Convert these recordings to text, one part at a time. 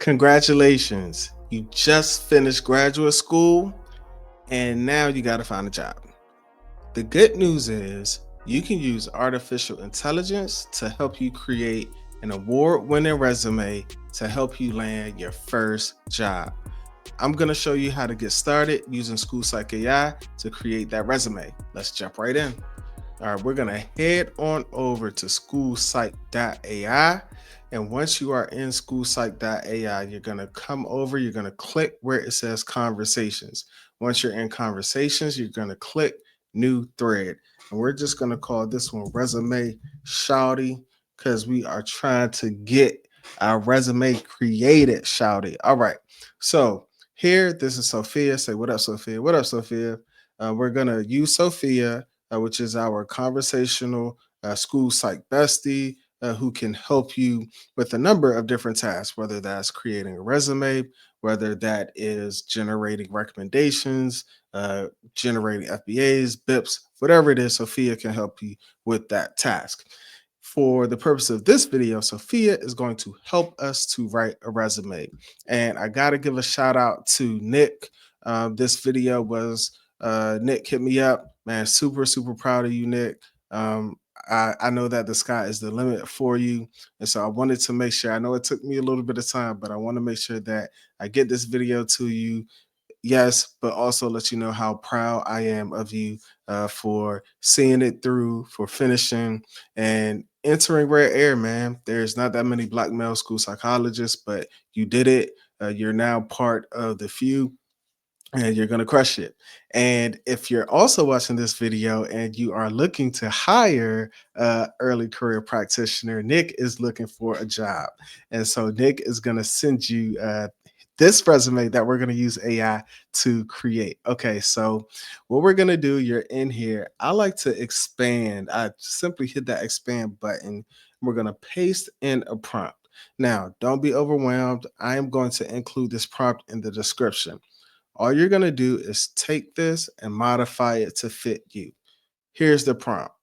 Congratulations. You just finished graduate school and now you got to find a job. The good news is you can use artificial intelligence to help you create an award winning resume to help you land your first job. I'm going to show you how to get started using School Psych AI to create that resume. Let's jump right in. All right, we're going to head on over to schoolpsych.ai. And once you are in schoolpsych.ai, you're going to come over, you're going to click where it says conversations. Once you're in conversations, you're going to click new thread. And we're just going to call this one resume shouty because we are trying to get our resume created shouty. All right. So here, this is Sophia. Say, what up, Sophia? What up, Sophia? We're going to use Sophia, which is our conversational school psych bestie, who can help you with a number of different tasks, whether that's creating a resume, whether that is generating recommendations, generating FBAs, BIPs, whatever it is, Sophia can help you with that task. For the purpose of this video, Sophia is going to help us to write a resume. And I got to give a shout out to Nick. This video was Nick hit me up, man. Super proud of you, Nick. I know that the sky is the limit for you. And so I wanted to make sure, I know it took me a little bit of time, but I want to make sure that I get this video to you. Yes, but also let you know how proud I am of you for seeing it through, for finishing and entering rare air, man. There's not that many Black male school psychologists, but you did it. You're now part of the few and you're going to crush it. And if you're also watching this video and you are looking to hire early career practitioner, Nick is looking for a job. And so Nick is going to send you this resume that we're going to use AI to create. Okay, so what we're going to do, you're in here. I like to expand. I simply hit that expand button. We're going to paste in a prompt. Now, don't be overwhelmed. I am going to include this prompt in the description. All you're going to do is take this and modify it to fit you. Here's the prompt.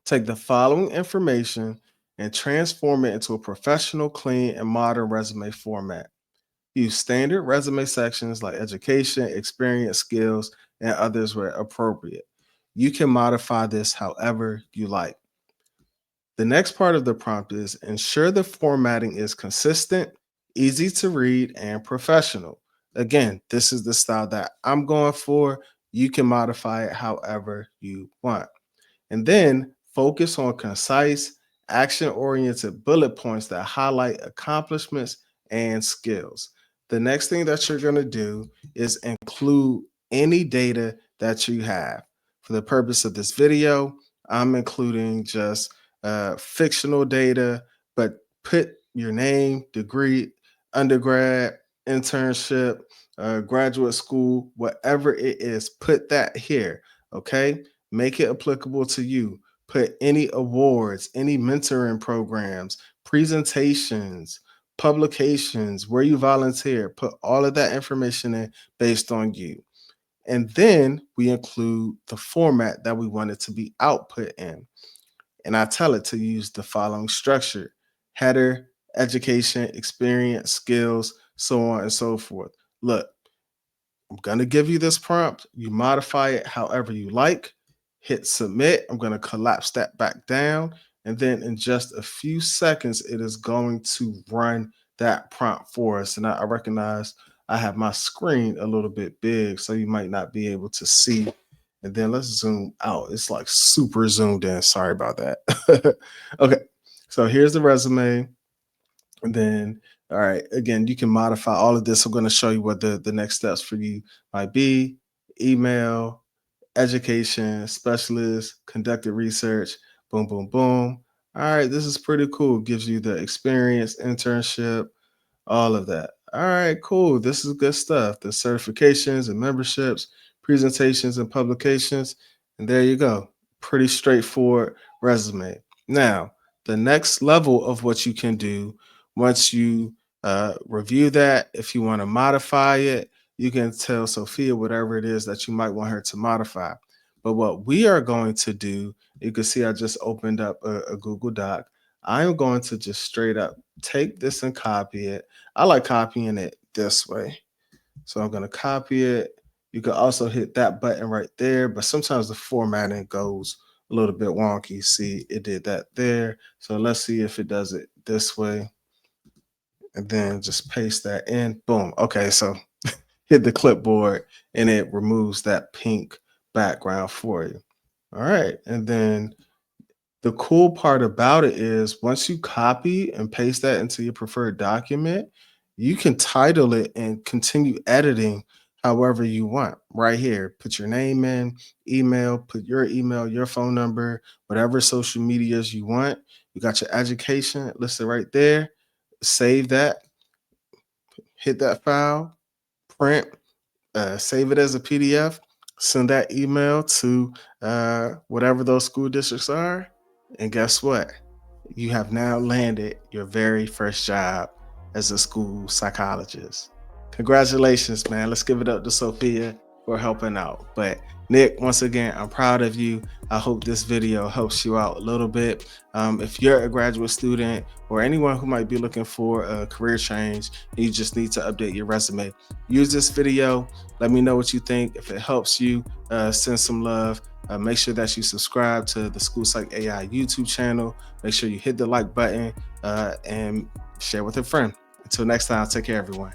Take the following information and transform it into a professional, clean, and modern resume format. Use standard resume sections like education, experience, skills, and others where appropriate. You can modify this however you like. The next part of the prompt is ensure the formatting is consistent, easy to read, and professional. Again, this is the style that I'm going for. You can modify it however you want. And then focus on concise, action oriented bullet points that highlight accomplishments and skills. The next thing that you're going to do is include any data that you have. For the purpose of this video, I'm including just fictional data, but put your name, degree, undergrad, internship, graduate school, whatever it is, put that here. Okay. Make it applicable to you. Put any awards, any mentoring programs, presentations, publications, where you volunteer. Put all of that information in based on you. And then we include the format that we want it to be output in. And I tell it to use the following structure: header, education, experience, skills, so on and so forth. Look, I'm going to give you this prompt. You modify it however you like. Hit submit. I'm going to collapse that back down. And then in just a few seconds, it is going to run that prompt for us. And I recognize I have my screen a little bit big, so you might not be able to see. And then let's zoom out. It's like super zoomed in. Sorry about that. Okay. So here's the resume. And then, all right, again, you can modify all of this. I'm going to show you what the next steps for you might be: email, education, specialist, conducted research, boom, boom, boom. All right, this is pretty cool. Gives you the experience, internship, all of that. All right, cool. This is good stuff. The certifications and memberships, presentations and publications. And there you go. Pretty straightforward resume. Now, the next level of what you can do once you review that, if you want to modify it, you can tell Sophia whatever it is that you might want her to modify. But what we are going to do, you can see I just opened up a Google Doc. I am going to just straight up take this and copy it. I like copying it this way. So I'm going to copy it. You can also hit that button right there, but sometimes the formatting goes a little bit wonky. See, it did that there. So let's see if it does it this way. And then just paste that in. Boom. Okay, so hit the clipboard and it removes that pink background for you. All right. And then the cool part about it is once you copy and paste that into your preferred document, you can title it and continue editing however you want. Right here, put your name in, email, your phone number, whatever social medias you want. You got your education listed right there. Save that, hit that file, print, save it as a PDF, send that email to whatever those school districts are. And guess what? You have now landed your very first job as a school psychologist. Congratulations, man. Let's give it up to Sophia for helping out. But Nick, once again, I'm proud of you. I hope this video helps you out a little bit. If you're a graduate student or anyone who might be looking for a career change, and you just need to update your resume, use this video. Let me know what you think. If it helps you, send some love. Make sure that you subscribe to the School Psych AI YouTube channel. Make sure you hit the like button and share with a friend. Until next time, take care, everyone.